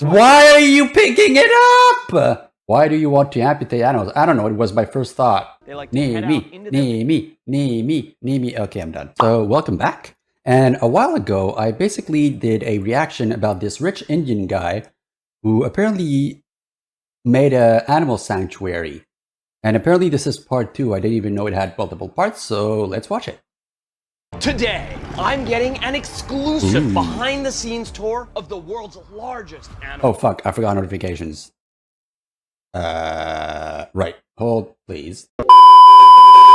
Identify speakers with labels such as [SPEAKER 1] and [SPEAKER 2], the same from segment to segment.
[SPEAKER 1] Why are you picking it up? Why do you want to amputate animals? I don't know. It was my first thought.
[SPEAKER 2] They like to head out into
[SPEAKER 1] me. Okay, I'm done. So welcome back. And a while ago, I basically did a reaction about this rich Indian guy who apparently made an animal sanctuary. And apparently this is part 2. I didn't even know it had multiple parts, so let's watch it.
[SPEAKER 2] Today, I'm getting an exclusive behind-the-scenes tour of the world's largest animal.
[SPEAKER 1] Oh fuck, I forgot notifications. Right. Hold, please.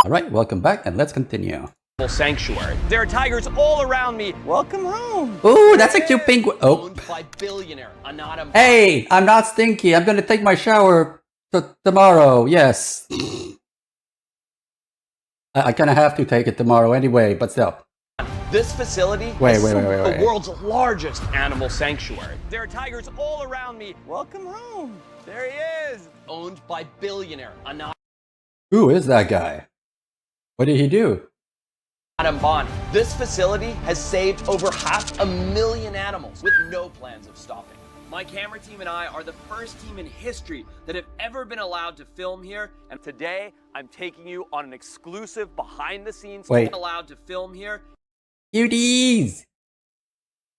[SPEAKER 1] Alright, welcome back, and let's continue.
[SPEAKER 2] Sanctuary. There are tigers all around me. Welcome home.
[SPEAKER 1] Ooh, that's a cute penguin. Oh.
[SPEAKER 2] Owned by Billionaire, Anada.
[SPEAKER 1] Hey, I'm not stinky. I'm gonna take my shower tomorrow. Yes. I kind of have to take it tomorrow anyway, but still.
[SPEAKER 2] This facility
[SPEAKER 1] wait.
[SPEAKER 2] is the world's largest animal sanctuary. There are tigers all around me. Welcome home. There he is. Owned by Billionaire, Anada.
[SPEAKER 1] Who is that guy? What did he do?
[SPEAKER 2] This facility has saved over 500,000 animals with no plans of stopping. My camera team and I are the first team in history that have ever been allowed to film here, and today I'm taking you on an exclusive behind-the-scenes
[SPEAKER 1] Wait.
[SPEAKER 2] allowed to film here.
[SPEAKER 1] Cuties!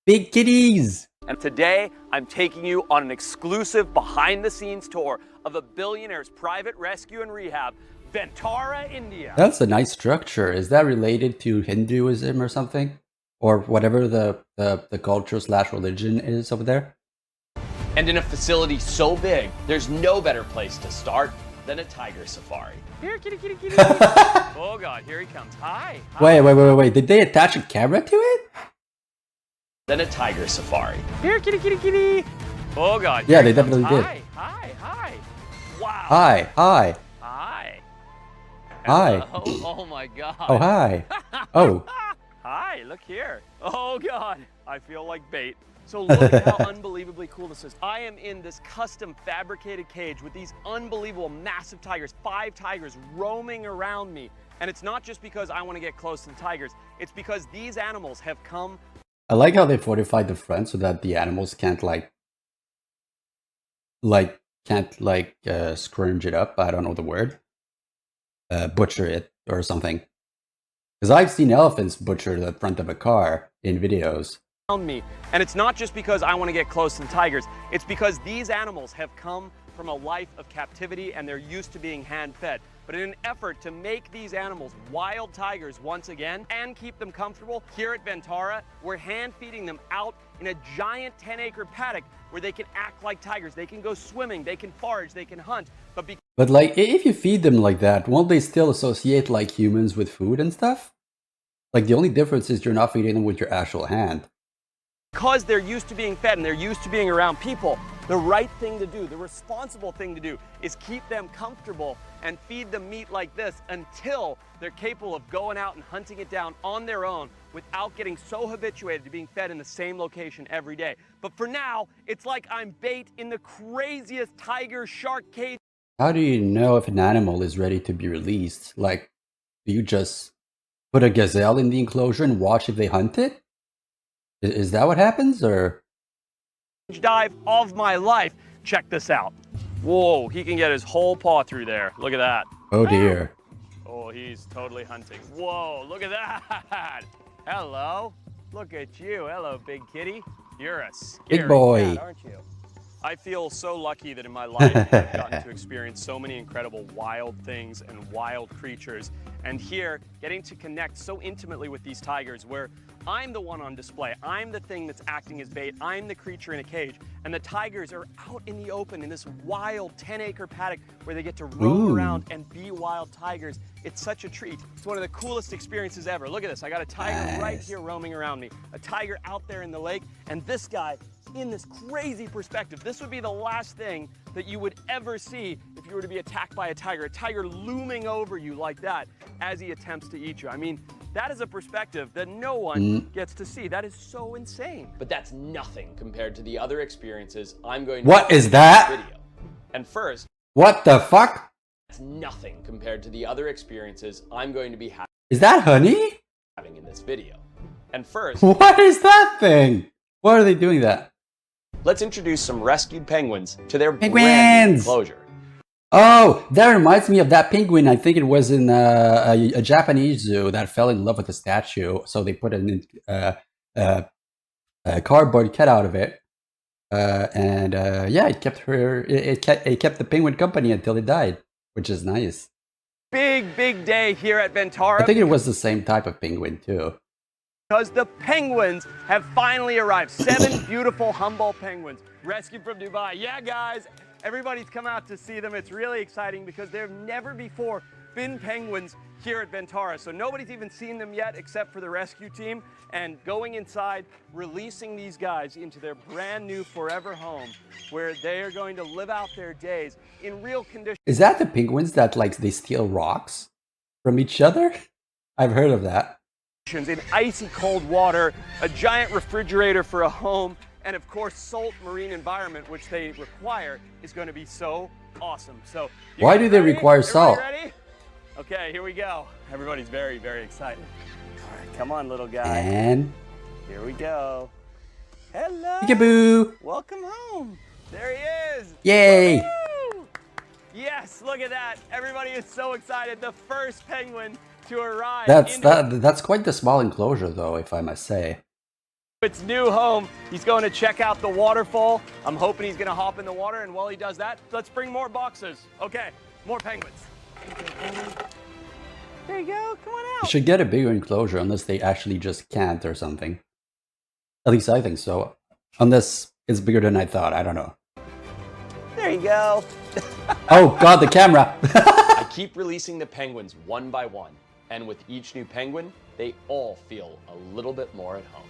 [SPEAKER 1] Big kitties!
[SPEAKER 2] And today I'm taking you on an exclusive behind-the-scenes tour of a Billionaire's private rescue and rehab, Ventara, India.
[SPEAKER 1] That's a nice structure. Is that related to Hinduism or something? Or whatever the culture / religion is over there?
[SPEAKER 2] And in a facility so big, there's no better place to start than a tiger safari. Here, kitty. Oh God, here he comes. Hi.
[SPEAKER 1] Wait. Did they attach a camera to it?
[SPEAKER 2] Then a tiger safari. Here, kitty. Oh God.
[SPEAKER 1] Yeah, they definitely did.
[SPEAKER 2] Hi. Wow.
[SPEAKER 1] Hi.
[SPEAKER 2] Oh my God.
[SPEAKER 1] Oh, hi. Oh.
[SPEAKER 2] Hi, look here. Oh God, I feel like bait. So look at how unbelievably cool this is. I am in this custom fabricated cage with these unbelievable massive tigers, 5 tigers roaming around me. And it's not just because I want to get close to the tigers, it's because these animals have come.
[SPEAKER 1] I like how they fortified the front so that the animals can't scrounge it up. I don't know the word. Butcher it or something. Because I've seen elephants butcher the front of a car in videos.
[SPEAKER 2] Me. And it's not just because I want to get close to the tigers, it's because these animals have come from a life of captivity and they're used to being hand-fed. But in an effort to make these animals wild tigers once again and keep them comfortable, here at Ventara, we're hand-feeding them out in a giant 10-acre paddock where they can act like tigers. They can go swimming, they can forage, they can hunt. But
[SPEAKER 1] like, if you feed them like that, won't they still associate like humans with food and stuff? Like, the only difference is you're not feeding them with your actual hand.
[SPEAKER 2] Because they're used to being fed and they're used to being around people, the right thing to do, the responsible thing to do, is keep them comfortable and feed them meat like this until they're capable of going out and hunting it down on their own without getting so habituated to being fed in the same location every day. But for now, it's like I'm bait in the craziest tiger shark cage.
[SPEAKER 1] How do you know if an animal is ready to be released? Like, do you just put a gazelle in the enclosure and watch if they hunt it? Is that what happens, or?
[SPEAKER 2] Dive of my life. Check this out. Whoa, he can get his whole paw through there. Look at that.
[SPEAKER 1] Oh dear.
[SPEAKER 2] Oh, he's totally hunting. Whoa, look at that. Hello. Look at you. Hello, big kitty. You're a scary
[SPEAKER 1] big boy,
[SPEAKER 2] cat, aren't you? I feel so lucky that in my life I've gotten to experience so many incredible wild things and wild creatures. And here, getting to connect so intimately with these tigers where I'm the one on display. I'm the thing that's acting as bait. I'm the creature in a cage. And the tigers are out in the open in this wild 10-acre paddock where they get to roam around and be wild tigers. It's such a treat. It's one of the coolest experiences ever. Look at this. I got a tiger right here roaming around me. A tiger out there in the lake. And this guy in this crazy perspective. This would be the last thing that you would ever see if you were to be attacked by a tiger looming over you like that as he attempts to eat you. I mean, that is a perspective that no one gets to see. That is so insane. But that's nothing compared to the other experiences I'm going to
[SPEAKER 1] What is that?
[SPEAKER 2] Video. And first,
[SPEAKER 1] what the fuck?
[SPEAKER 2] That's nothing compared to the other experiences I'm going to be having.
[SPEAKER 1] Is that honey?
[SPEAKER 2] In this video. And first,
[SPEAKER 1] what is that thing? Why are they doing that?
[SPEAKER 2] let's introduce some rescued penguins to their brand new
[SPEAKER 1] Penguins!
[SPEAKER 2] enclosure.
[SPEAKER 1] Oh, that reminds me of that penguin. I think it was in a Japanese zoo that fell in love with a statue. So they put a cardboard cutout of it. Yeah, it kept her. It kept the penguin company until it died, which is nice.
[SPEAKER 2] Big day here at Ventara.
[SPEAKER 1] I think it was the same type of penguin too.
[SPEAKER 2] Because the penguins have finally arrived. 7 beautiful Humboldt penguins rescued from Dubai. Yeah, guys, everybody's come out to see them. It's really exciting because there have never before been penguins here at Ventara. So nobody's even seen them yet except for the rescue team. And going inside, releasing these guys into their brand new forever home where they are going to live out their days in real conditions.
[SPEAKER 1] Is that the penguins that like they steal rocks from each other? I've heard of that.
[SPEAKER 2] In icy cold water, a giant refrigerator for a home, and of course salt marine environment, which they require, is going to be so awesome. So
[SPEAKER 1] why do they require salt?
[SPEAKER 2] Ready? Okay, here we go. Everybody's very excited. All right, come on, little guy.
[SPEAKER 1] And
[SPEAKER 2] here we go. Hello.
[SPEAKER 1] peekaboo.
[SPEAKER 2] Welcome home. There he is.
[SPEAKER 1] Yay.
[SPEAKER 2] Woo! Yes, look at that. Everybody is so excited. The first penguin to arrive.
[SPEAKER 1] That's quite the small enclosure, though, if I must say.
[SPEAKER 2] Its new home. He's going to check out the waterfall. I'm hoping he's going to hop in the water, and while he does that, let's bring more boxes. Okay, more penguins. There you go. Come on out.
[SPEAKER 1] You should get a bigger enclosure unless they actually just can't or something. At least I think so. Unless it's bigger than I thought. I don't know.
[SPEAKER 2] There you go.
[SPEAKER 1] Oh, God, the camera.
[SPEAKER 2] I keep releasing the penguins one by one. And with each new penguin, they all feel a little bit more at home.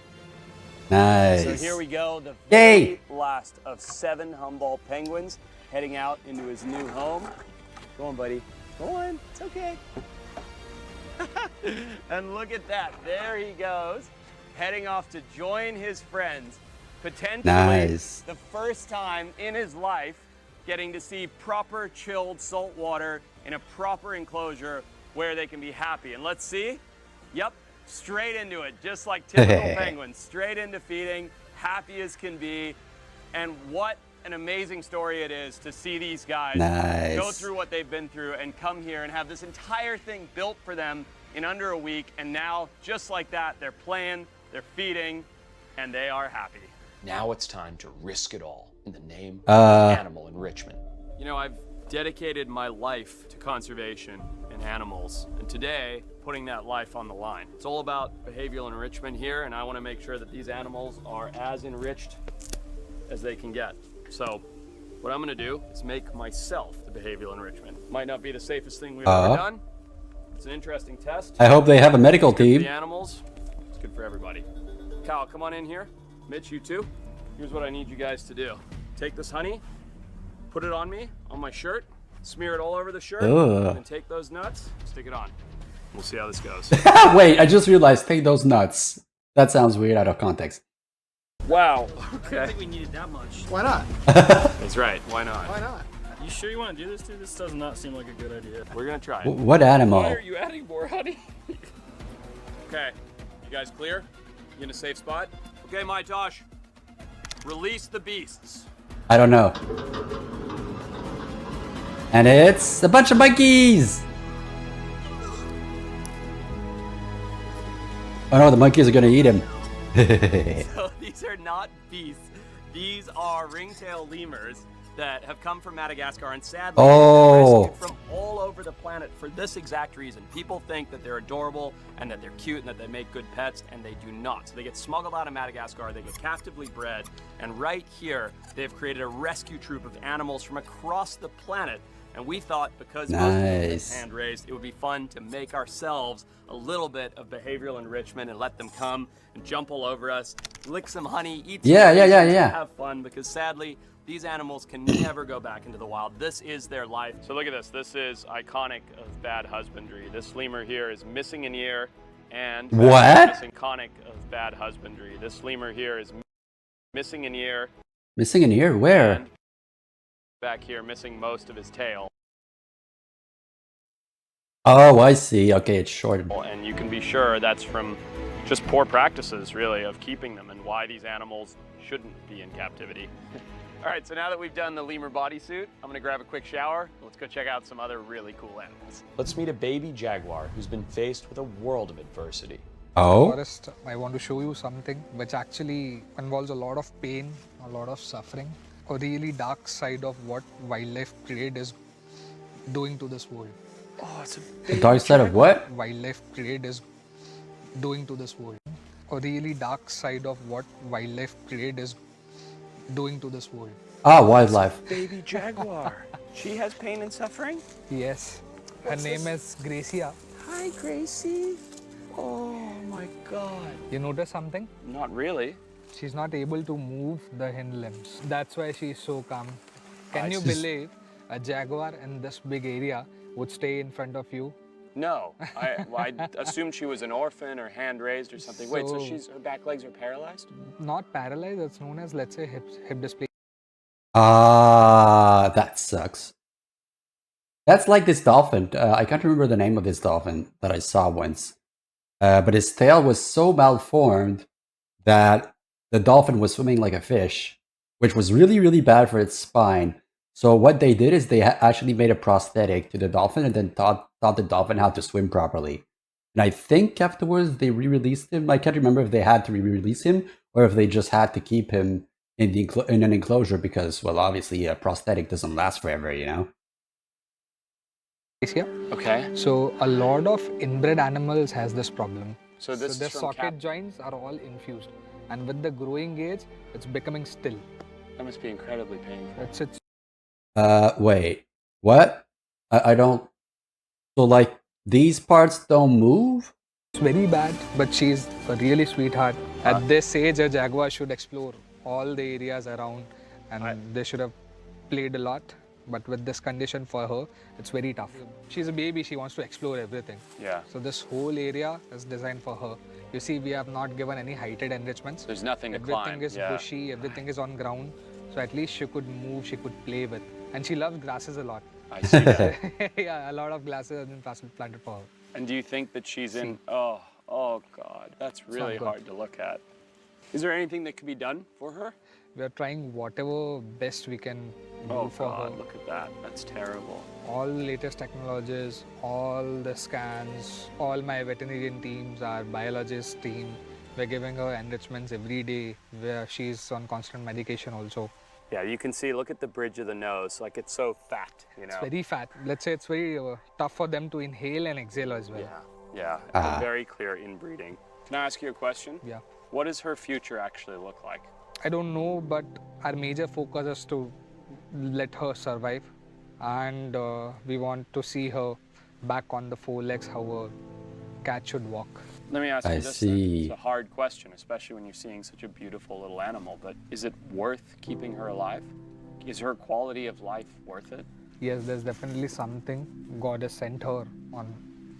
[SPEAKER 1] Nice.
[SPEAKER 2] So here we go, the
[SPEAKER 1] Yay!
[SPEAKER 2] very last of 7 Humboldt penguins heading out into his new home. Go on, buddy. Go on. It's okay. And look at that. There he goes, heading off to join his friends. Potentially
[SPEAKER 1] Nice.
[SPEAKER 2] the first time in his life getting to see proper chilled salt water in a proper enclosure where they can be happy. And let's see. Yep, straight into it, just like typical penguins. Straight into feeding, happy as can be. And what an amazing story it is to see these guys go through what they've been through and come here and have this entire thing built for them in under a week. And now, just like that, they're playing, they're feeding, and they are happy. Now it's time to risk it all in the name of animal enrichment. You know, I've dedicated my life to conservation and animals, and today, putting that life on the line. It's all about behavioral enrichment here, and I want to make sure that these animals are as enriched as they can get. So, what I'm going to do is make myself the behavioral enrichment. Might not be the safest thing we've ever done. It's an interesting test.
[SPEAKER 1] I hope they have a medical team.
[SPEAKER 2] For the animals, it's good for everybody. Kyle, come on in here. Mitch, you too. Here's what I need you guys to do. Take this honey, put it on me, on my shirt, smear it all over the shirt, and take those nuts, stick it on. We'll see how this goes.
[SPEAKER 1] Wait, I just realized, take those nuts. That sounds weird out of context.
[SPEAKER 2] Wow.
[SPEAKER 3] I
[SPEAKER 2] Okay.
[SPEAKER 3] don't think we needed that much.
[SPEAKER 4] Why not?
[SPEAKER 2] That's right. Why not?
[SPEAKER 4] Why not?
[SPEAKER 3] You sure you want to do this, dude? This does not seem like a good idea.
[SPEAKER 2] We're going to try it.
[SPEAKER 1] What animal?
[SPEAKER 2] Why are you adding more honey? Okay. You guys clear? You in a safe spot? Okay, my Tosh. Release the beasts.
[SPEAKER 1] I don't know. And it's a bunch of monkeys! Oh no, the monkeys are gonna eat him.
[SPEAKER 2] So these are not beasts. These are ringtail lemurs that have come from Madagascar and sadly rescued from all over the planet for this exact reason. People think that they're adorable and that they're cute and that they make good pets, and they do not. So they get smuggled out of Madagascar, they get captively bred, and right here they've created a rescue troop of animals from across the planet. And we thought, because most of them are hand-raised, it would be fun to make ourselves a little bit of behavioral enrichment and let them come and jump all over us, lick some honey, eat some have fun, because sadly, these animals can never go back into the wild. This is their life. So look at this. This is iconic of bad husbandry. This lemur here is missing an ear and missing iconic of bad husbandry. This lemur here is missing an ear.
[SPEAKER 1] Missing an ear? Where?
[SPEAKER 2] And back here, missing most of his tail.
[SPEAKER 1] Oh, I see. Okay, it's short.
[SPEAKER 2] And you can be sure that's from just poor practices, really, of keeping them and why these animals shouldn't be in captivity. All right, so now that we've done the lemur bodysuit, I'm gonna grab a quick shower. Let's go check out some other really cool animals. Let's meet a baby jaguar who's been faced with a world of adversity.
[SPEAKER 1] Oh?
[SPEAKER 4] Forest, I want to show you something which actually involves a lot of pain, a lot of suffering, a really dark side of what wildlife trade is doing to this world.
[SPEAKER 2] Oh, it's a
[SPEAKER 1] The dark side of what?
[SPEAKER 4] Wildlife trade is doing to this world. A really dark side of what wildlife trade is doing to this world.
[SPEAKER 1] Ah, wildlife.
[SPEAKER 2] baby jaguar. She has pain and suffering?
[SPEAKER 4] Yes. Her name is Gracia.
[SPEAKER 2] Hi, Gracie. Oh my God.
[SPEAKER 4] You notice something?
[SPEAKER 2] Not really.
[SPEAKER 4] She's not able to move the hind limbs. That's why she's so calm. Can you
[SPEAKER 1] She's-
[SPEAKER 4] believe a jaguar in this big area would stay in front of you?
[SPEAKER 2] No, I assumed she was an orphan or hand raised or something. Wait, so
[SPEAKER 4] So-
[SPEAKER 2] her back legs are paralyzed?
[SPEAKER 4] Not paralyzed, it's known as, let's say, hip dysplasia.
[SPEAKER 1] Ah, that sucks. That's like this dolphin. I can't remember the name of this dolphin that I saw once. But his tail was so malformed that the dolphin was swimming like a fish, which was really, really bad for its spine. So what they did is they actually made a prosthetic to the dolphin and then taught the dolphin how to swim properly. And I think afterwards they re-released him. I can't remember if they had to re-release him or if they just had to keep him in in an enclosure because, well, obviously a prosthetic doesn't last forever, you know?
[SPEAKER 2] Okay.
[SPEAKER 4] So a lot of inbred animals has this problem.
[SPEAKER 2] So this
[SPEAKER 4] their
[SPEAKER 2] is from
[SPEAKER 4] socket joints are all infused, and with the growing age, it's becoming still.
[SPEAKER 2] That must be incredibly painful.
[SPEAKER 4] It's
[SPEAKER 1] Wait, what? I don't. So, like, these parts don't move?
[SPEAKER 4] very bad, but she's a really sweetheart. At this age, a jaguar should explore all the areas around, and they should have played a lot. But with this condition for her, it's very tough. She's a baby, she wants to explore everything.
[SPEAKER 2] Yeah.
[SPEAKER 4] So this whole area is designed for her. You see, we have not given any heighted enrichments.
[SPEAKER 2] There's nothing to
[SPEAKER 4] Everything
[SPEAKER 2] climb.
[SPEAKER 4] is
[SPEAKER 2] Yeah.
[SPEAKER 4] bushy, everything is on ground. So at least she could move, she could play with. And she loves grasses a lot.
[SPEAKER 2] I see that.
[SPEAKER 4] Yeah, a lot of grasses have been planted for her.
[SPEAKER 2] And do you think that she's in? Oh God, that's really
[SPEAKER 4] good.
[SPEAKER 2] hard to look at. Is there anything that could be done for her?
[SPEAKER 4] We are trying whatever best we can do
[SPEAKER 2] Oh
[SPEAKER 4] for
[SPEAKER 2] God,
[SPEAKER 4] her.
[SPEAKER 2] look at that. That's terrible.
[SPEAKER 4] All latest technologies, all the scans, all my veterinarian teams, our biologist team, we're giving her enrichments every day where she's on constant medication also.
[SPEAKER 2] Yeah, you can see, look at the bridge of the nose. Like it's so fat, you know?
[SPEAKER 4] It's very fat. Let's say it's very tough for them to inhale and exhale as well.
[SPEAKER 2] Yeah.
[SPEAKER 1] Ah.
[SPEAKER 2] Very clear inbreeding. Can I ask you a question?
[SPEAKER 4] Yeah.
[SPEAKER 2] What does her future actually look like?
[SPEAKER 4] I don't know, but our major focus is to let her survive, and we want to see her back on the four legs, how a cat should walk.
[SPEAKER 2] Let me ask
[SPEAKER 1] I
[SPEAKER 2] you this.
[SPEAKER 1] see.
[SPEAKER 2] It's a hard question, especially when you're seeing such a beautiful little animal, but is it worth keeping her alive? Is her quality of life worth it?
[SPEAKER 4] Yes, there's definitely something. God has sent her on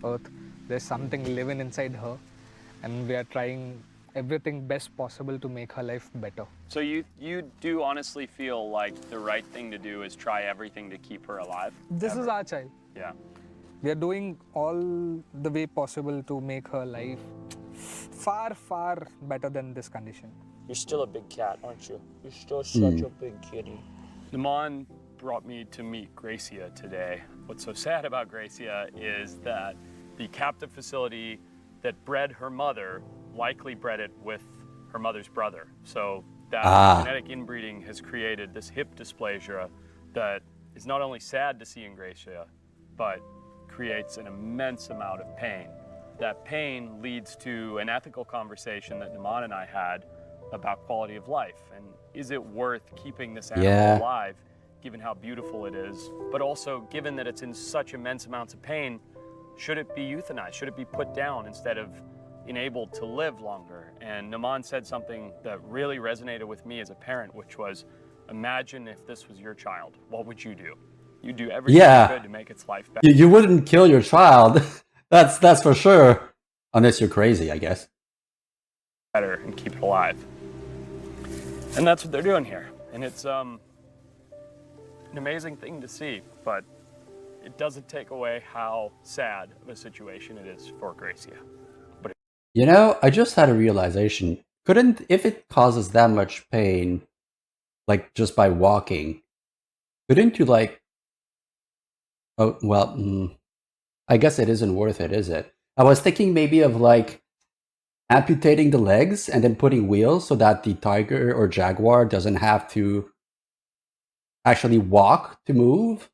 [SPEAKER 4] earth. There's something living inside her, and we are trying everything best possible to make her life better.
[SPEAKER 2] So you do honestly feel like the right thing to do is try everything to keep her alive?
[SPEAKER 4] This is our child.
[SPEAKER 2] Yeah.
[SPEAKER 4] We are doing all the way possible to make her life far, far better than this condition.
[SPEAKER 3] You're still a big cat, aren't you? You're still such a big kitty.
[SPEAKER 2] Naman brought me to meet Gracia today. What's so sad about Gracia is that the captive facility that bred her mother likely bred it with her mother's brother. So that genetic inbreeding has created this hip dysplasia that is not only sad to see in Gracia, but creates an immense amount of pain. That pain leads to an ethical conversation that Naman and I had about quality of life. And is it worth keeping this animal alive, given how beautiful it is, but also given that it's in such immense amounts of pain, should it be euthanized? Should it be put down instead of enabled to live longer? And Naman said something that really resonated with me as a parent, which was, imagine if this was your child, what would you do? You do everything you could to make its life better.
[SPEAKER 1] You wouldn't kill your child. That's for sure. Unless you're crazy, I guess.
[SPEAKER 2] Better and keep it alive. And that's what they're doing here. And it's an amazing thing to see, but it doesn't take away how sad of a situation it is for Gracia.
[SPEAKER 1] You know, I just had a realization. Couldn't, if it causes that much pain, like just by walking, couldn't you like, oh, well, I guess it isn't worth it, is it? I was thinking maybe of like amputating the legs and then putting wheels so that the tiger or jaguar doesn't have to actually walk to move.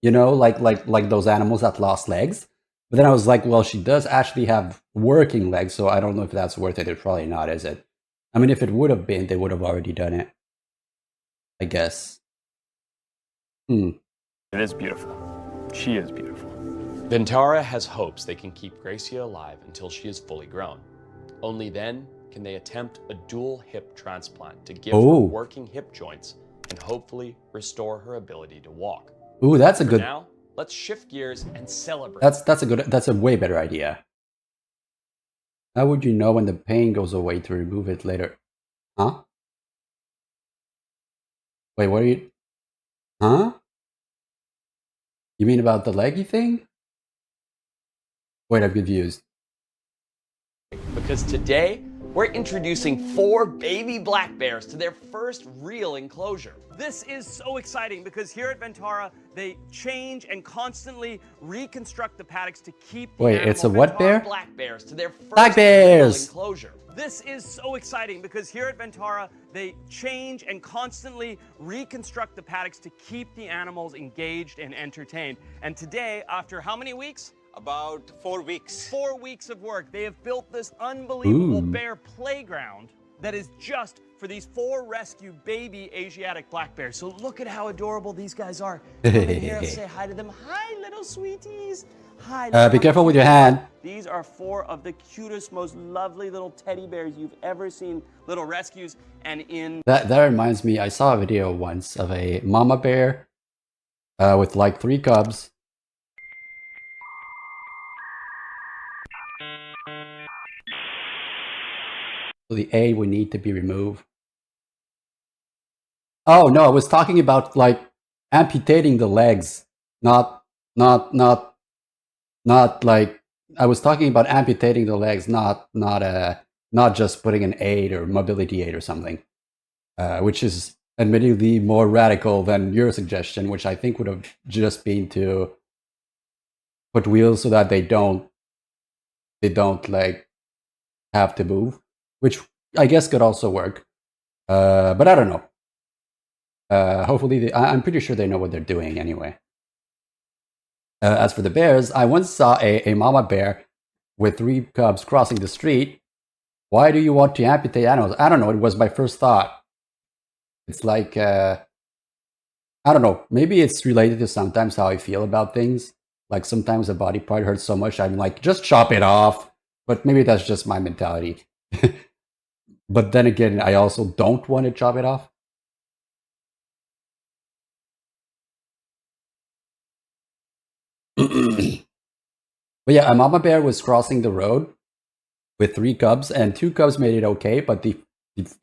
[SPEAKER 1] You know, like those animals that lost legs. But then I was like, well, she does actually have working legs, so I don't know if that's worth it. It's probably not, is it? I mean, if it would have been, they would have already done it. I guess.
[SPEAKER 2] It is beautiful. She is beautiful.
[SPEAKER 5] Ventara has hopes they can keep Gracia alive until she is fully grown. Only then can they attempt a dual hip transplant to give her working hip joints and hopefully restore her ability to walk.
[SPEAKER 1] Ooh, that's a good.
[SPEAKER 5] Now, let's shift gears and celebrate.
[SPEAKER 1] That's a way better idea. How would you know when the pain goes away to remove it later? Huh? Wait, what are you? Huh? You mean about the leggy thing? Wait, I'm confused.
[SPEAKER 5] Because today, we're introducing 4 baby black bears to their first real enclosure.
[SPEAKER 2] This is so exciting because here at Ventara, they change and constantly reconstruct the paddocks to keep the
[SPEAKER 1] Wait, it's a what bear?
[SPEAKER 5] Black bears to their first
[SPEAKER 1] Black bears!
[SPEAKER 5] real enclosure.
[SPEAKER 2] This is so exciting because here at Ventara, they change and constantly reconstruct the paddocks to keep the animals engaged and entertained. And today, after how many weeks?
[SPEAKER 6] About 4 weeks.
[SPEAKER 2] 4 weeks of work. They have built this unbelievable bear playground that is just for these 4 rescue baby Asiatic black bears. So look at how adorable these guys are. Come in here and say hi to them. Hi, little sweeties. Hi.
[SPEAKER 1] Be careful with your hand.
[SPEAKER 2] These are 4 of the cutest, most lovely little teddy bears you've ever seen. Little rescues. And in
[SPEAKER 1] That reminds me, I saw a video once of a mama bear with like 3 cubs. So the A would need to be removed. Oh no, I was talking about like amputating the legs, not like I was talking about amputating the legs, not just putting an aid or mobility aid or something, which is admittedly more radical than your suggestion, which I think would have just been to put wheels so that they don't like have to move, which I guess could also work, but I don't know. Hopefully, I'm pretty sure they know what they're doing anyway. As for the bears, I once saw a mama bear with 3 cubs crossing the street. Why do you want to amputate animals? I don't know. It was my first thought. It's like, I don't know. Maybe it's related to sometimes how I feel about things. Like sometimes a body part hurts so much, I'm like, just chop it off. But maybe that's just my mentality. But then again, I also don't want to chop it off. But yeah, a mama bear was crossing the road with 3 cubs, and 2 cubs made it okay, but the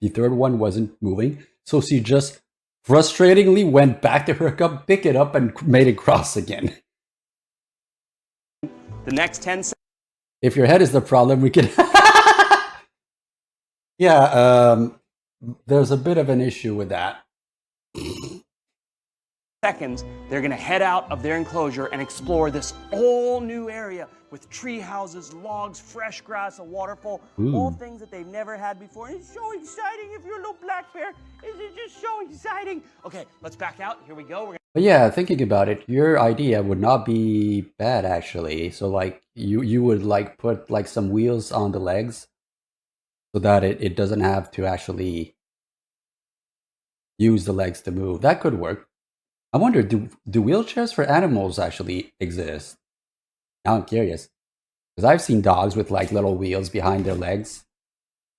[SPEAKER 1] 3rd one wasn't moving. So she just frustratingly went back to her cub, picked it up, and made it cross again.
[SPEAKER 2] the next 10 seconds.
[SPEAKER 1] If your head is the problem, we can... Yeah, there's a bit of an issue with that.
[SPEAKER 2] They're going to head out of their enclosure and explore this all new area with tree houses, logs, fresh grass, a waterfall, all things that they've never had before. And it's so exciting if you're a little black bear. It's just so exciting. Okay, let's back out. Here we go.
[SPEAKER 1] But yeah, thinking about it, your idea would not be bad actually. So like you would like put like some wheels on the legs so that it doesn't have to actually use the legs to move. That could work. I wonder, do wheelchairs for animals actually exist? Now I'm curious. Because I've seen dogs with like little wheels behind their legs.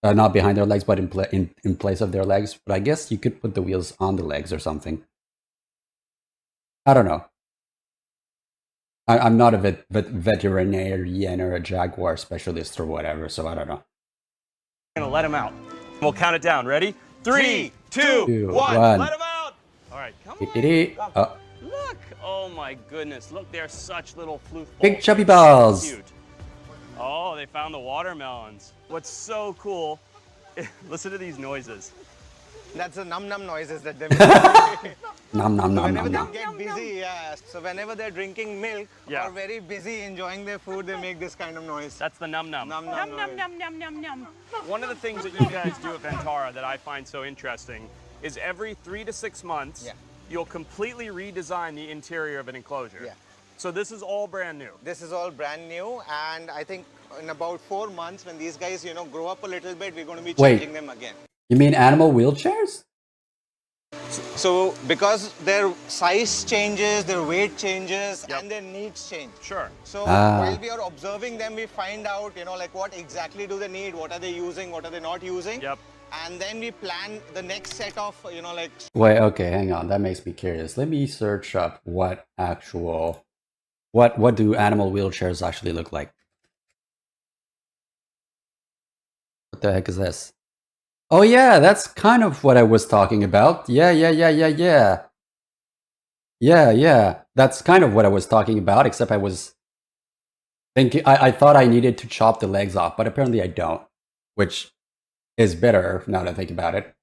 [SPEAKER 1] Not behind their legs, but in place of their legs. But I guess you could put the wheels on the legs or something. I don't know. I'm not a veterinarian or a jaguar specialist or whatever, so I don't know.
[SPEAKER 2] We're going to let him out. We'll count it down. Ready? 3, 2, 1. Let him out. All right, come on. Look. Oh my goodness. Look, they're such little floof balls.
[SPEAKER 1] Big chubby balls.
[SPEAKER 2] Cute. Oh, they found the watermelons. What's so cool, listen to these noises.
[SPEAKER 7] That's the num-num noises that they make.
[SPEAKER 1] Nom nom nom
[SPEAKER 7] Whenever
[SPEAKER 1] nom
[SPEAKER 7] they
[SPEAKER 1] nom.
[SPEAKER 7] get busy, yeah. So whenever they're drinking milk or very busy enjoying their food, they make this kind of noise.
[SPEAKER 2] That's the num-num.
[SPEAKER 7] Num-num noise.
[SPEAKER 2] One of the things that you guys do at Ventara that I find so interesting is every 3 to 6 months, you'll completely redesign the interior of an enclosure.
[SPEAKER 7] Yeah.
[SPEAKER 2] So this is all brand new.
[SPEAKER 7] This is all brand new, and I think in about 4 months, when these guys, you know, grow up a little bit, we're going to be changing them again.
[SPEAKER 1] You mean animal wheelchairs?
[SPEAKER 7] So because their size changes, their weight changes, and their needs change.
[SPEAKER 2] Sure.
[SPEAKER 7] So while we are observing them, we find out, you know, like what exactly do they need, what are they using, what are they not using.
[SPEAKER 2] Yep.
[SPEAKER 7] And then we plan the next set of, you know, like...
[SPEAKER 1] Wait, okay, hang on. That makes me curious. Let me search up what actual... What do animal wheelchairs actually look like? What the heck is this? Oh yeah, that's kind of what I was talking about. Yeah. That's kind of what I was talking about, except I was thinking... I thought I needed to chop the legs off, but apparently I don't. Which is better now that I think about it.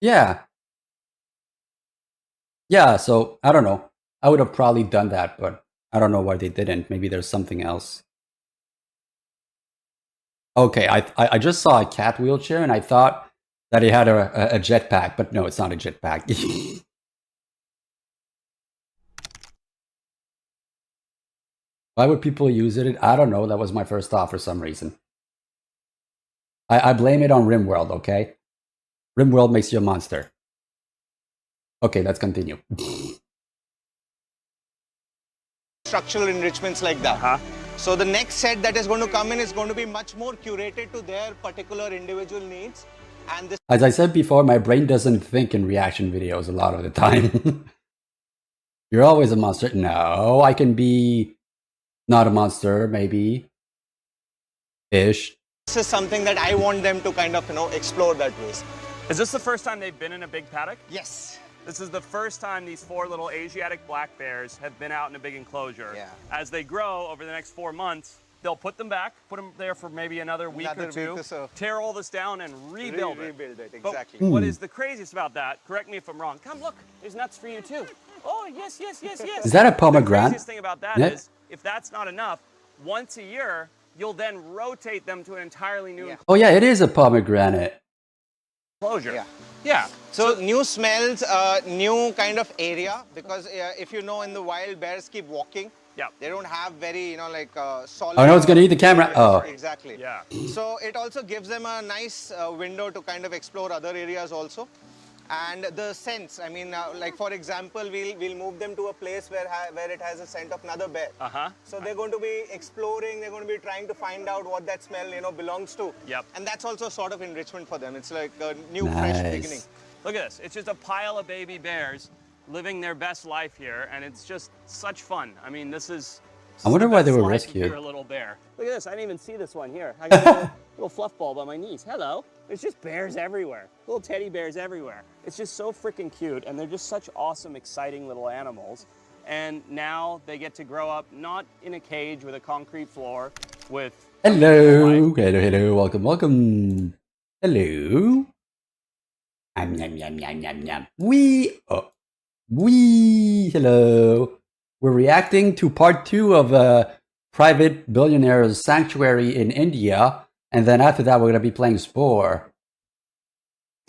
[SPEAKER 1] Yeah. Yeah, so I don't know. I would have probably done that, but I don't know why they didn't. Maybe there's something else. Okay, I just saw a cat wheelchair and I thought that it had a jetpack, but no, it's not a jetpack. Why would people use it? I don't know. That was my first thought for some reason. I blame it on RimWorld, okay? RimWorld makes you a monster. Okay, let's continue.
[SPEAKER 7] Structural enrichments like that. So the next set that is going to come in is going to be much more curated to their particular individual needs. And this...
[SPEAKER 1] As I said before, my brain doesn't think in reaction videos a lot of the time. You're always a monster. No, I can be not a monster, maybe. Ish.
[SPEAKER 7] This is something that I want them to kind of, you know, explore that ways.
[SPEAKER 2] Is this the first time they've been in a big paddock?
[SPEAKER 7] Yes.
[SPEAKER 2] This is the first time these 4 little Asiatic black bears have been out in a big enclosure.
[SPEAKER 7] Yeah.
[SPEAKER 2] As they grow over the next 4 months, they'll put them back, put them there for maybe another week or two, tear all this down and rebuild it.
[SPEAKER 7] Rebuild it, exactly.
[SPEAKER 2] But what is the craziest about that, correct me if I'm wrong, come look, there's nuts for you too. Oh, yes.
[SPEAKER 1] Is that a pomegranate?
[SPEAKER 2] The craziest thing about that is, if that's not enough, once a year, you'll then rotate them to an entirely new
[SPEAKER 1] Oh yeah, it is a pomegranate.
[SPEAKER 2] enclosure.
[SPEAKER 7] Yeah. So new smells, new kind of area, because if you know, in the wild, bears keep walking.
[SPEAKER 2] Yeah.
[SPEAKER 7] They don't have very, you know, like solid...
[SPEAKER 1] Oh no, it's gonna eat the camera. Oh.
[SPEAKER 7] Exactly.
[SPEAKER 2] Yeah.
[SPEAKER 7] So it also gives them a nice window to kind of explore other areas also. And the scents, I mean, like for example, we'll move them to a place where it has a scent of another bear. So they're going to be exploring, they're going to be trying to find out what that smell, you know, belongs to.
[SPEAKER 2] Yep.
[SPEAKER 7] And that's also sort of enrichment for them. It's like a new, fresh beginning.
[SPEAKER 2] Look at this. It's just a pile of baby bears living their best life here, and it's just such fun. I mean, this is...
[SPEAKER 1] I wonder why they were
[SPEAKER 2] if
[SPEAKER 1] rescued.
[SPEAKER 2] you're a little bear. Look at this. I didn't even see this one here. I got a little fluff ball by my knees. Hello. There's just bears everywhere. Little teddy bears everywhere. It's just so freaking cute, and they're just such awesome, exciting little animals. And now they get to grow up not in a cage with a concrete floor with...
[SPEAKER 1] Hello. Hello. Welcome. Hello. Yum. Hello. We're reacting to part 2 of a private billionaire's sanctuary in India, and then after that we're going to be playing Spore.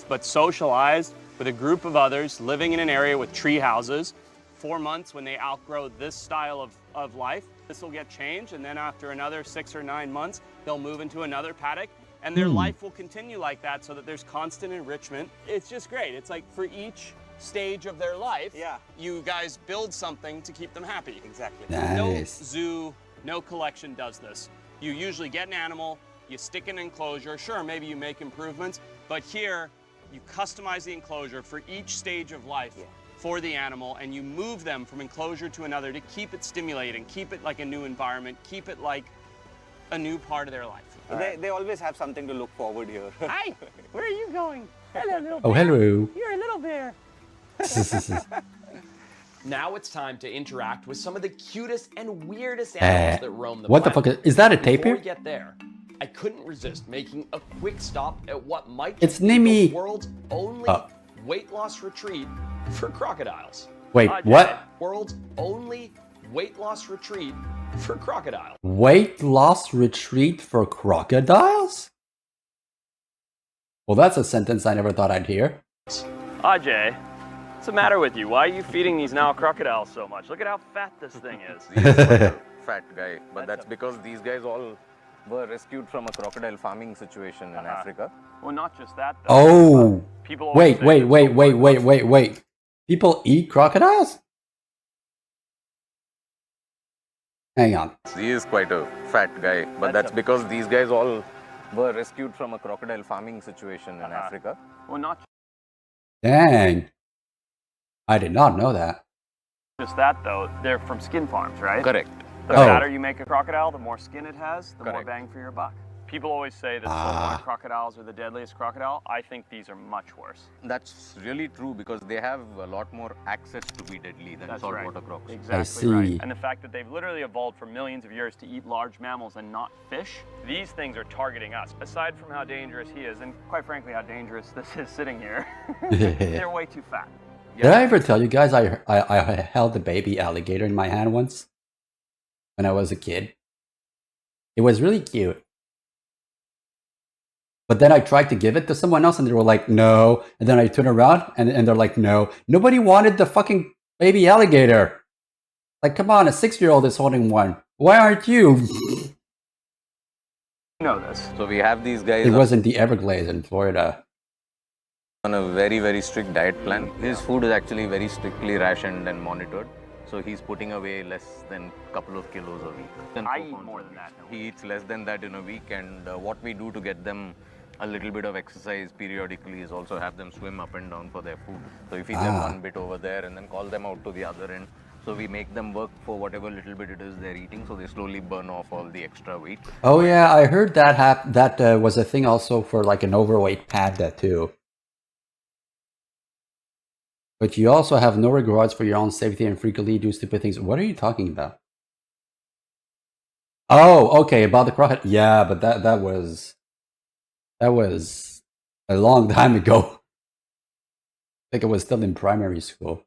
[SPEAKER 2] But socialized with a group of others living in an area with tree houses. 4 months when they outgrow this style of life, this will get changed, and then after another 6 or 9 months, they'll move into another paddock, and their life will continue like that so that there's constant enrichment. It's just great. It's like for each stage of their life, you guys build something to keep them happy.
[SPEAKER 7] Exactly.
[SPEAKER 1] Nice.
[SPEAKER 2] No zoo, no collection does this. You usually get an animal, you stick an enclosure, sure, maybe you make improvements, but here you customize the enclosure for each stage of life for the animal, and you move them from enclosure to another to keep it stimulating, keep it like a new environment, keep it like a new part of their life.
[SPEAKER 7] They always have something to look forward here.
[SPEAKER 2] Hi, where are you going? Hello, little bear.
[SPEAKER 1] Oh, hello.
[SPEAKER 2] You're a little bear.
[SPEAKER 5] Now it's time to interact with some of the cutest and weirdest animals that roam the
[SPEAKER 1] what the
[SPEAKER 5] planet.
[SPEAKER 1] fuck is that? A
[SPEAKER 5] Before
[SPEAKER 1] tapir?
[SPEAKER 5] we get there, I couldn't resist making a quick stop at what might
[SPEAKER 1] It's
[SPEAKER 5] be
[SPEAKER 1] Nimi.
[SPEAKER 5] the world's only weight loss retreat for crocodiles.
[SPEAKER 1] Wait, what?
[SPEAKER 5] World's only weight loss retreat for crocodiles.
[SPEAKER 1] Weight loss retreat for crocodiles? Well, that's a sentence I never thought I'd hear.
[SPEAKER 2] Ajay, what's the matter with you? Why are you feeding these now crocodiles so much? Look at how fat this thing is.
[SPEAKER 8] He's quite a fat guy, but that's because these guys all were rescued from a crocodile farming situation in Africa.
[SPEAKER 2] Well, not just that, though.
[SPEAKER 1] Oh,
[SPEAKER 2] People always
[SPEAKER 1] wait. People eat crocodiles? Hang on.
[SPEAKER 8] He is quite a fat guy, but that's because these guys all were rescued from a crocodile farming situation in Africa.
[SPEAKER 2] Well, not
[SPEAKER 1] Dang. I did not know that.
[SPEAKER 2] just that, though. They're from skin farms, right?
[SPEAKER 8] Correct.
[SPEAKER 2] The fatter you make a crocodile, the more skin it has, the more
[SPEAKER 8] Correct.
[SPEAKER 2] bang for your buck. People always say that saltwater crocodiles are the deadliest crocodile. I think these are much worse.
[SPEAKER 8] That's really true because they have a lot more access to be deadly than
[SPEAKER 2] That's
[SPEAKER 8] saltwater
[SPEAKER 2] right.
[SPEAKER 8] crocs.
[SPEAKER 2] Exactly
[SPEAKER 1] I see.
[SPEAKER 2] right. And the fact that they've literally evolved for millions of years to eat large mammals and not fish, these things are targeting us. Aside from how dangerous he is, and quite frankly how dangerous this is sitting here, they're way too fat.
[SPEAKER 1] Did I ever tell you guys I held a baby alligator in my hand once? When I was a kid. It was really cute. But then I tried to give it to someone else and they were like, no. And then I turned around and they're like, no. Nobody wanted the fucking baby alligator. Like, come on, a 6-year-old is holding one. Why aren't you?
[SPEAKER 2] You know this.
[SPEAKER 8] So we have these guys
[SPEAKER 1] It wasn't the Everglades in Florida.
[SPEAKER 8] on a very, very strict diet plan. His food is actually very strictly rationed and monitored. So he's putting away less than a couple of kilos a week.
[SPEAKER 2] I eat more than that.
[SPEAKER 8] He eats less than that in a week, and what we do to get them a little bit of exercise periodically is also have them swim up and down for their food. So we feed them one bit over there and then call them out to the other end. So we make them work for whatever little bit it is they're eating, so they slowly burn off all the extra weight.
[SPEAKER 1] Oh yeah, I heard that that was a thing also for like an overweight panda too. But you also have no regards for your own safety and frequently do stupid things. What are you talking about? Oh, okay, about the crocodile. Yeah, but that was a long time ago. I think I was still in primary school.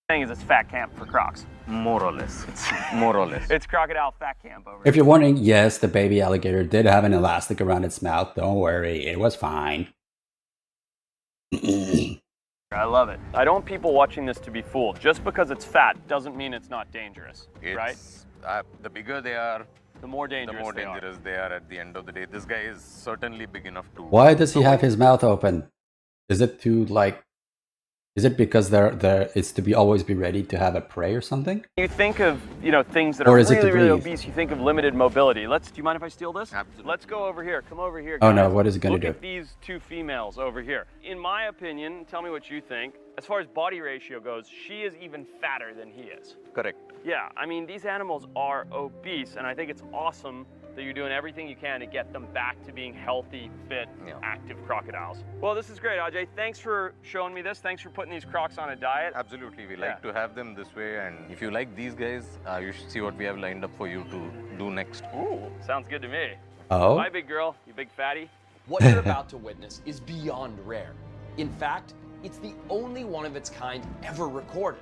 [SPEAKER 2] Thing is, it's fat camp for crocs.
[SPEAKER 8] More or less. More or less.
[SPEAKER 2] It's crocodile fat camp over
[SPEAKER 1] If
[SPEAKER 2] here.
[SPEAKER 1] you're wondering, yes, the baby alligator did have an elastic around its mouth. Don't worry, it was fine.
[SPEAKER 2] I love it. I don't want people watching this to be fooled. Just because it's fat doesn't mean it's not dangerous, right?
[SPEAKER 8] The bigger they are,
[SPEAKER 2] The more dangerous,
[SPEAKER 8] the more dangerous they are at the end of the day. This guy is certainly big enough to...
[SPEAKER 1] Why does he have his mouth open? Is it to like? Is it because it's to be always be ready to have a prey or something?
[SPEAKER 2] You think of things that
[SPEAKER 1] Or
[SPEAKER 2] are
[SPEAKER 1] is it to
[SPEAKER 2] really, really
[SPEAKER 1] breathe?
[SPEAKER 2] obese. You think of limited mobility. Do you mind if I steal this?
[SPEAKER 8] Absolutely.
[SPEAKER 2] Let's go over here. Come over here.
[SPEAKER 1] Oh
[SPEAKER 2] Guys.
[SPEAKER 1] no, what is it gonna
[SPEAKER 2] Look
[SPEAKER 1] do?
[SPEAKER 2] at these two females over here. In my opinion, tell me what you think. As far as body ratio goes, she is even fatter than he is.
[SPEAKER 8] Correct.
[SPEAKER 2] Yeah, I mean, these animals are obese, and I think it's awesome that you're doing everything you can to get them back to being healthy, fit, active crocodiles. Well, this is great, Ajay. Thanks for showing me this. Thanks for putting these crocs on a diet.
[SPEAKER 8] Absolutely. We like to have them this way, and if you like these guys, you should see what we have lined up for you to do next.
[SPEAKER 2] Ooh, sounds good to me.
[SPEAKER 1] Oh,
[SPEAKER 2] Bye, big girl, you big fatty.
[SPEAKER 5] What you're about to witness is beyond rare. In fact, it's the only one of its kind ever recorded.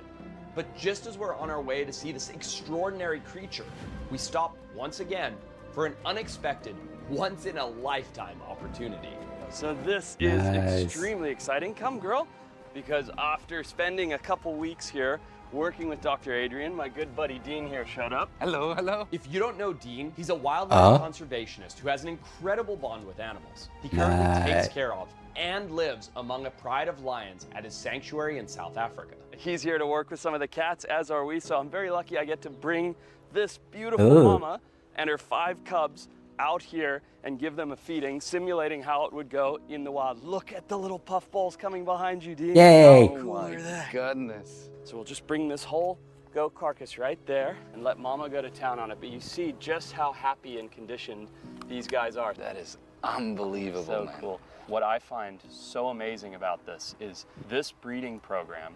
[SPEAKER 5] But just as we're on our way to see this extraordinary creature, we stop once again for an unexpected, once-in-a-lifetime opportunity.
[SPEAKER 2] So this is
[SPEAKER 1] Nice.
[SPEAKER 2] extremely exciting. Come, girl, because after spending a couple weeks here working with Dr. Adrian, my good buddy Dean here showed up.
[SPEAKER 4] Hello, hello.
[SPEAKER 5] If you don't know Dean, he's a wildlife conservationist who has an incredible bond with animals. He currently takes care of and lives among a pride of lions at his sanctuary in South Africa.
[SPEAKER 2] He's here to work with some of the cats, as are we, so I'm very lucky I get to bring this beautiful mama and her 5 cubs out here and give them a feeding, simulating how it would go in the wild. Look at the little puffballs coming behind you, Dean.
[SPEAKER 1] Yay.
[SPEAKER 2] How cool are they?
[SPEAKER 4] Goodness.
[SPEAKER 2] So we'll just bring this whole goat carcass right there and let mama go to town on it. But you see just how happy and conditioned these guys are.
[SPEAKER 8] That is unbelievable,
[SPEAKER 2] So
[SPEAKER 8] man.
[SPEAKER 2] cool. What I find so amazing about this is this breeding program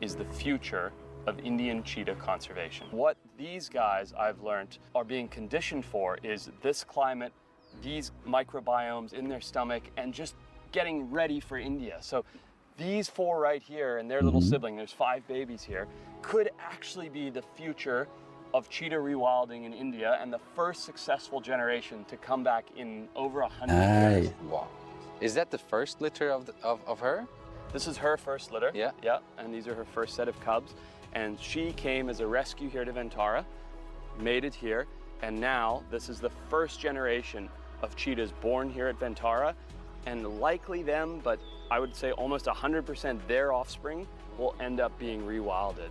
[SPEAKER 2] is the future of Indian cheetah conservation. What these guys, I've learned, are being conditioned for is this climate, these microbiomes in their stomach, and just getting ready for India. So these four right here and their little sibling, there's 5 babies here, could actually be the future of cheetah rewilding in India and the first successful generation to come back in over 100 years.
[SPEAKER 9] Wow. Is that the first litter of her?
[SPEAKER 2] This is her first litter.
[SPEAKER 9] Yeah.
[SPEAKER 2] Yeah, and these are her first set of cubs. And she came as a rescue here to Ventara, made it here, and now this is the first generation of cheetahs born here at Ventara, and likely them, but I would say almost 100% their offspring will end up being rewilded.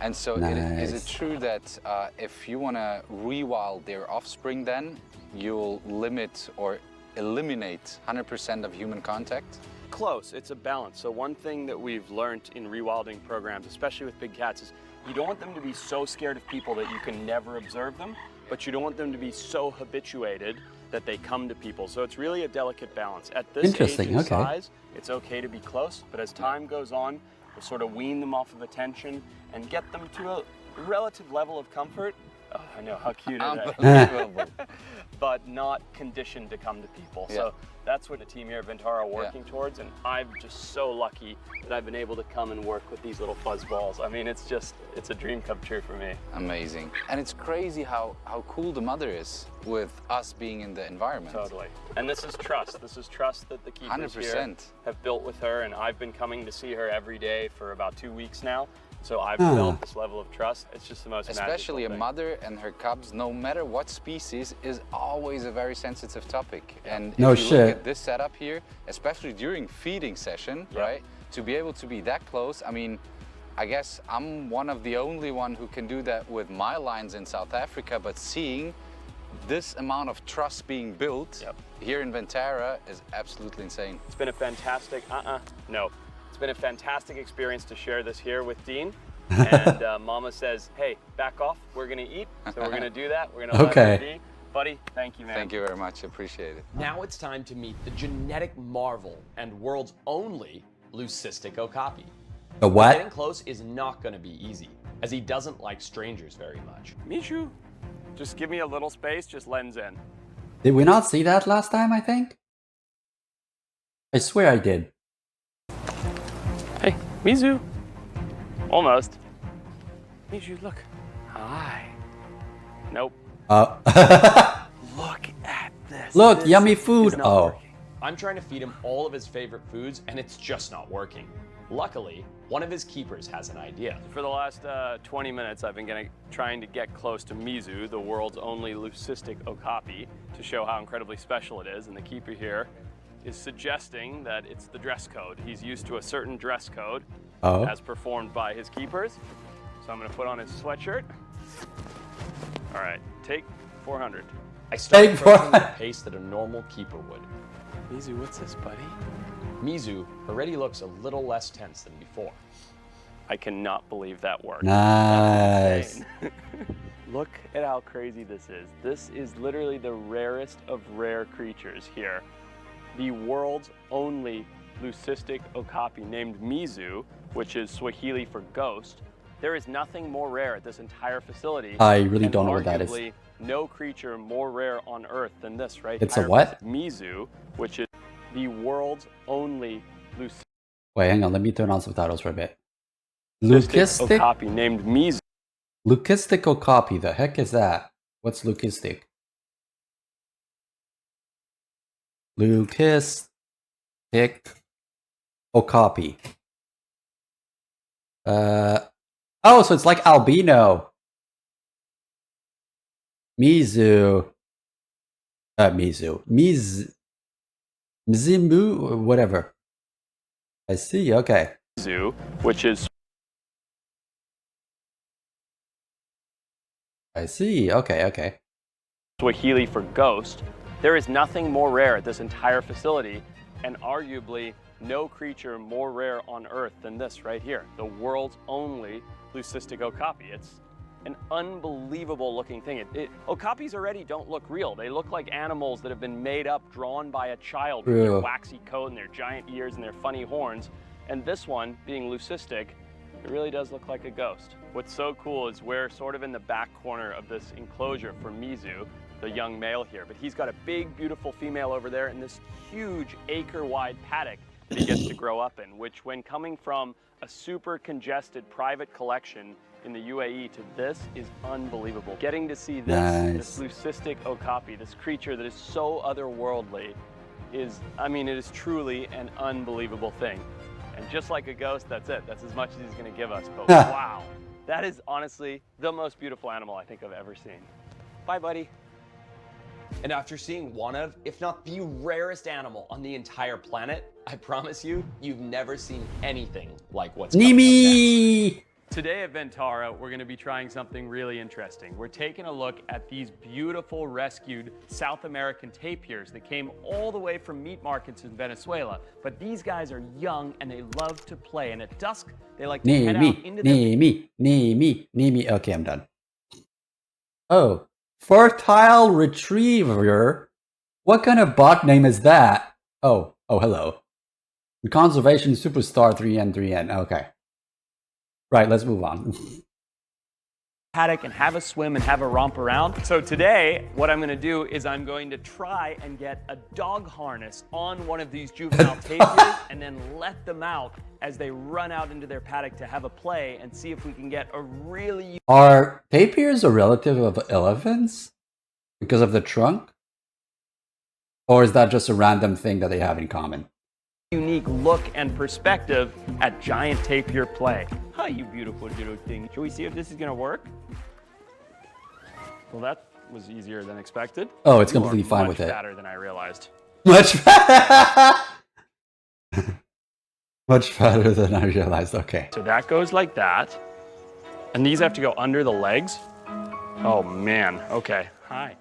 [SPEAKER 9] And so is it true that if you want to rewild their offspring, then you'll limit or eliminate 100% of human contact?
[SPEAKER 2] Close, it's a balance. So one thing that we've learned in rewilding programs, especially with big cats, is you don't want them to be so scared of people that you can never observe them, but you don't want them to be so habituated that they come to people. So it's really a delicate balance. At this age and size, it's okay to be close, but as time goes on, we'll sort of wean them off of attention and get them to a relative level of comfort. Oh, I know, how cute are they? But not conditioned to come to people.
[SPEAKER 9] Yeah.
[SPEAKER 2] So that's what the team here at Ventara are working towards, and I'm just so lucky that I've been able to come and work with these little fuzzballs. I mean, it's a dream come true for me.
[SPEAKER 9] Amazing. And it's crazy how cool the mother is with us being in the environment.
[SPEAKER 2] Totally. And this is trust. This is trust that the keepers
[SPEAKER 9] 100%.
[SPEAKER 2] here have built with her, and I've been coming to see her every day for about 2 weeks now. So I've developed this level of trust. It's just the most
[SPEAKER 9] Especially a
[SPEAKER 2] magical thing.
[SPEAKER 9] mother and her cubs, no matter what species, is always a very sensitive topic. And
[SPEAKER 1] No
[SPEAKER 9] if you
[SPEAKER 1] shit.
[SPEAKER 9] look at this setup here, especially during feeding session, right? To be able to be that close, I mean, I guess I'm one of the only one who can do that with my lions in South Africa, but seeing this amount of trust being built here in Ventara is absolutely insane.
[SPEAKER 2] It's been a fantastic, It's been a fantastic experience to share this here with Dean. And Mama says, hey, back off, we're gonna eat. So we're gonna do that, we're gonna let her be. Buddy, thank you, man.
[SPEAKER 9] Thank you very much, appreciate it.
[SPEAKER 5] Now it's time to meet the genetic marvel and world's only lucistic okapi.
[SPEAKER 1] The what?
[SPEAKER 5] Getting close is not going to be easy, as he doesn't like strangers very much.
[SPEAKER 2] Mishu, just give me a little space, just lens in.
[SPEAKER 1] Did we not see that last time, I think? I swear I did.
[SPEAKER 2] Hey, Mizu. Almost. Mishu, look. Hi. Nope. Look at this.
[SPEAKER 1] Look,
[SPEAKER 2] This
[SPEAKER 1] yummy
[SPEAKER 2] is
[SPEAKER 1] food.
[SPEAKER 2] not
[SPEAKER 1] Oh.
[SPEAKER 2] working.
[SPEAKER 5] I'm trying to feed him all of his favorite foods, and it's just not working. Luckily, one of his keepers has an idea.
[SPEAKER 2] For the last 20 minutes, I've been trying to get close to Mizu, the world's only lucistic okapi, to show how incredibly special it is. And the keeper here is suggesting that it's the dress code. He's used to a certain dress code as performed by his keepers. So I'm going to put on his sweatshirt. All right, take 400.
[SPEAKER 5] I started approaching the pace that a normal keeper would.
[SPEAKER 2] Mizu, what's this, buddy?
[SPEAKER 5] Mizu already looks a little less tense than before.
[SPEAKER 2] I cannot believe that worked.
[SPEAKER 1] Nice.
[SPEAKER 2] Look at how crazy this is. This is literally the rarest of rare creatures here. The world's only lucistic okapi named Mizu, which is Swahili for ghost. There is nothing more rare at this entire facility.
[SPEAKER 1] I really don't know what that is.
[SPEAKER 2] Arguably, no creature more rare on Earth than this right
[SPEAKER 1] It's
[SPEAKER 2] here.
[SPEAKER 1] a what?
[SPEAKER 2] Mizu, which is the world's only lucistic
[SPEAKER 1] Wait, hang on. Let me turn on subtitles for a bit. Lucistic
[SPEAKER 2] okapi named Mizu.
[SPEAKER 1] Lucistic okapi. The heck is that? What's lucistic? Lucistic okapi. Oh, so it's like albino. Mizu. Mzimbu, whatever. I see, okay.
[SPEAKER 2] Mizu, which is
[SPEAKER 1] I see, okay.
[SPEAKER 2] Swahili for ghost. There is nothing more rare at this entire facility, and arguably no creature more rare on Earth than this right here, the world's only lucistic okapi. It's an unbelievable looking thing. Okapis already don't look real. They look like animals that have been made up, drawn by a child with their waxy coat and their giant ears and their funny horns. And this one, being lucistic, It really does look like a ghost. What's so cool is we're sort of in the back corner of this enclosure for Mizu, the young male here, but he's got a big, beautiful female over there in this huge acre-wide paddock that he gets to grow up in, which when coming from a super congested private collection in the UAE to this is unbelievable. Getting to see this, this lucistic okapi, this creature that is so otherworldly is, I mean, it is truly an unbelievable thing. And just like a ghost, that's it. That's as much as he's gonna give us, but wow. That is honestly the most beautiful animal I think I've ever seen. Bye, buddy.
[SPEAKER 5] And after seeing one of, if not the rarest animal on the entire planet, I promise you, you've never seen anything like what's coming up next.
[SPEAKER 2] Today at Ventara, we're gonna be trying something really interesting. We're taking a look at these beautiful rescued South American tapirs that came all the way from meat markets in Venezuela. But these guys are young and they love to play. And at dusk, they like to head out into the...
[SPEAKER 1] Okay, I'm done. Oh, fertile retriever? What kind of bot name is that? Oh, hello. Conservation Superstar 3N. Okay. Right, let's move on.
[SPEAKER 2] Paddock and have a swim and have a romp around. So today, what I'm gonna do is I'm going to try and get a dog harness on one of these juvenile tapirs and then let them out as they run out into their paddock to have a play and see if we can get a really...
[SPEAKER 1] Are tapirs a relative of elephants because of the trunk? Or is that just a random thing that they have in common?
[SPEAKER 2] Unique look and perspective at giant tapir play. Hi, you beautiful little thing. Should we see if this is gonna work? Well, that was easier than expected.
[SPEAKER 1] Oh, it's completely fine with it.
[SPEAKER 2] Much fatter than I realized.
[SPEAKER 1] Much fatter than I realized, okay.
[SPEAKER 2] So that goes like that. And these have to go under the legs. Oh man, okay, hi.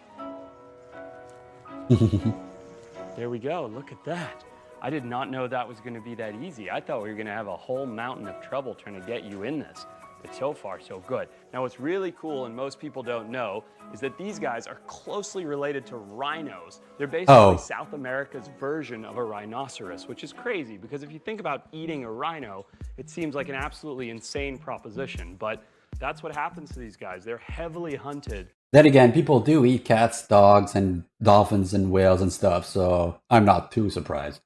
[SPEAKER 2] There we go, look at that. I did not know that was gonna be that easy. I thought we were gonna have a whole mountain of trouble trying to get you in this. But so far, so good. Now what's really cool, and most people don't know, is that these guys are closely related to rhinos. They're basically South America's version of a rhinoceros, which is crazy, because if you think about eating a rhino, it seems like an absolutely insane proposition, but that's what happens to these guys. They're heavily hunted.
[SPEAKER 1] Then again, people do eat cats, dogs, and dolphins and whales and stuff, so I'm not too surprised.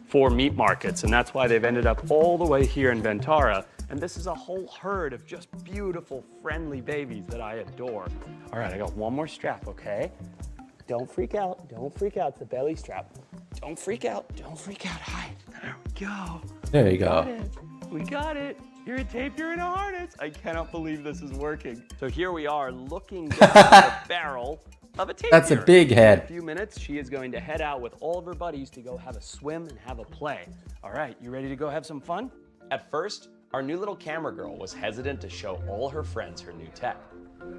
[SPEAKER 2] For meat markets, and that's why they've ended up all the way here in Ventara. And this is a whole herd of just beautiful, friendly babies that I adore. All right, I got one more strap, okay? Don't freak out, don't freak out. It's the belly strap. Don't freak out, don't freak out. Hi, there we go.
[SPEAKER 1] There you go.
[SPEAKER 2] We got it. You're a tapir in a harness. I cannot believe this is working. So here we are looking down the barrel of a tapir.
[SPEAKER 1] That's a big head.
[SPEAKER 2] In a few minutes, she is going to head out with all of her buddies to go have a swim and have a play. All right, you ready to go have some fun?
[SPEAKER 5] At first, our new little camera girl was hesitant to show all her friends her new tech.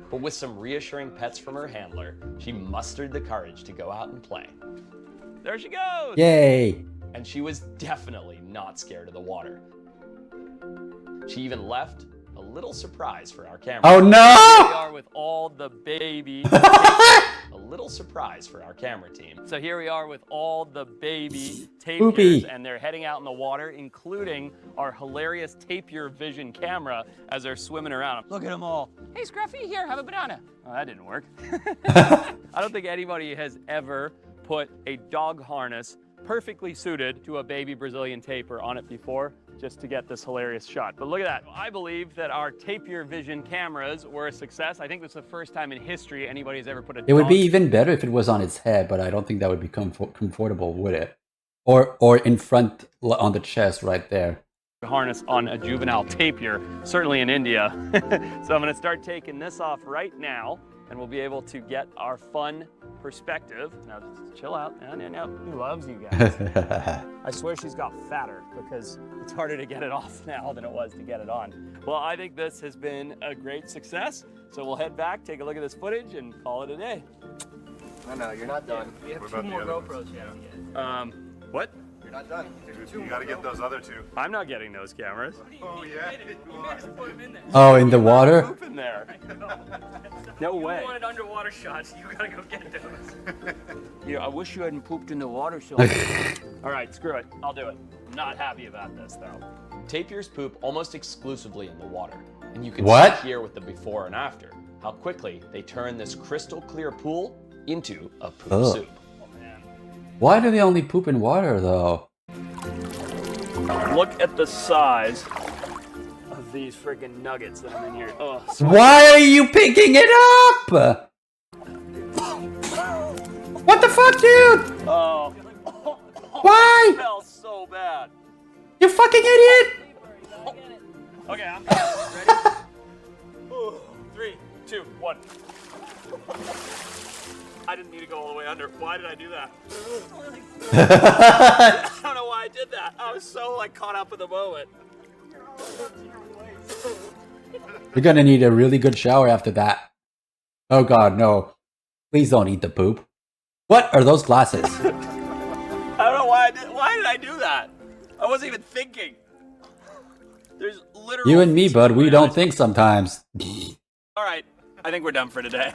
[SPEAKER 5] But with some reassuring pets from her handler, she mustered the courage to go out and play.
[SPEAKER 2] There she goes!
[SPEAKER 1] Yay!
[SPEAKER 5] And she was definitely not scared of the water. She even left a little surprise for our camera.
[SPEAKER 1] Oh no!
[SPEAKER 2] We are with all the baby.
[SPEAKER 5] A little surprise for our camera team.
[SPEAKER 2] So here we are with all the baby tapirs, and they're heading out in the water, including our hilarious tapir vision camera as they're swimming around. Look at them all. Hey, Scruffy, here, have a banana. Oh, that didn't work. I don't think anybody has ever put a dog harness perfectly suited to a baby Brazilian tapir on it before, just to get this hilarious shot. But look at that. I believe that our tapir vision cameras were a success. I think this is the first time in history anybody's ever put a
[SPEAKER 1] It would be even better if it was on its head, but I don't think that would be comfortable, would it? Or in front on the chest right there.
[SPEAKER 2] Harness on a juvenile tapir, certainly in India. So I'm gonna start taking this off right now, and we'll be able to get our fun perspective. Now just chill out. No. He loves you guys. I swear she's got fatter because it's harder to get it off now than it was to get it on. Well, I think this has been a great success. So we'll head back, take a look at this footage, and call it a day.
[SPEAKER 3] No, you're not done.
[SPEAKER 6] We have 2 more GoPros yet.
[SPEAKER 2] What?
[SPEAKER 3] You're not done.
[SPEAKER 6] You gotta get those other 2.
[SPEAKER 2] I'm not getting those cameras.
[SPEAKER 6] Oh yeah.
[SPEAKER 1] Oh, in the water?
[SPEAKER 2] Poop in there. No way.
[SPEAKER 6] You wanted underwater shots. You gotta go get those.
[SPEAKER 2] Yeah, I wish you hadn't pooped in the water so. All right, screw it. I'll do it.
[SPEAKER 6] not happy about this, though.
[SPEAKER 5] Tapirs poop almost exclusively in the water. And you can
[SPEAKER 1] What?
[SPEAKER 5] see here with the before and after how quickly they turn this crystal clear pool into a poop
[SPEAKER 1] Ugh.
[SPEAKER 5] soup.
[SPEAKER 1] Why do they only poop in water, though?
[SPEAKER 6] Look at the size of these freaking nuggets that I'm in here. Oh,
[SPEAKER 1] Why are you picking it up? What the fuck, dude?
[SPEAKER 6] oh.
[SPEAKER 1] Why?
[SPEAKER 6] It smells so bad.
[SPEAKER 1] You fucking idiot!
[SPEAKER 6] Okay, I'm ready. Ooh, 3, 2, 1. I didn't need to go all the way under. Why did I do that? I don't know why I did that. I was so like caught up in the moment.
[SPEAKER 1] You're gonna need a really good shower after that. Oh god, no. Please don't eat the poop. What are those glasses?
[SPEAKER 6] I don't know why I did. Why did I do that? I wasn't even thinking. There's literally.
[SPEAKER 1] You and me, bud, we don't think sometimes.
[SPEAKER 6] All right, I think we're done for today.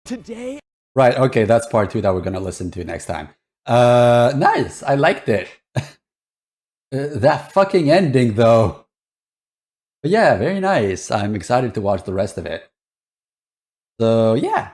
[SPEAKER 6] Today.
[SPEAKER 1] Right, okay, that's part 2 that we're gonna listen to next time. Nice, I liked it. That fucking ending, though. But yeah, very nice. I'm excited to watch the rest of it. So yeah,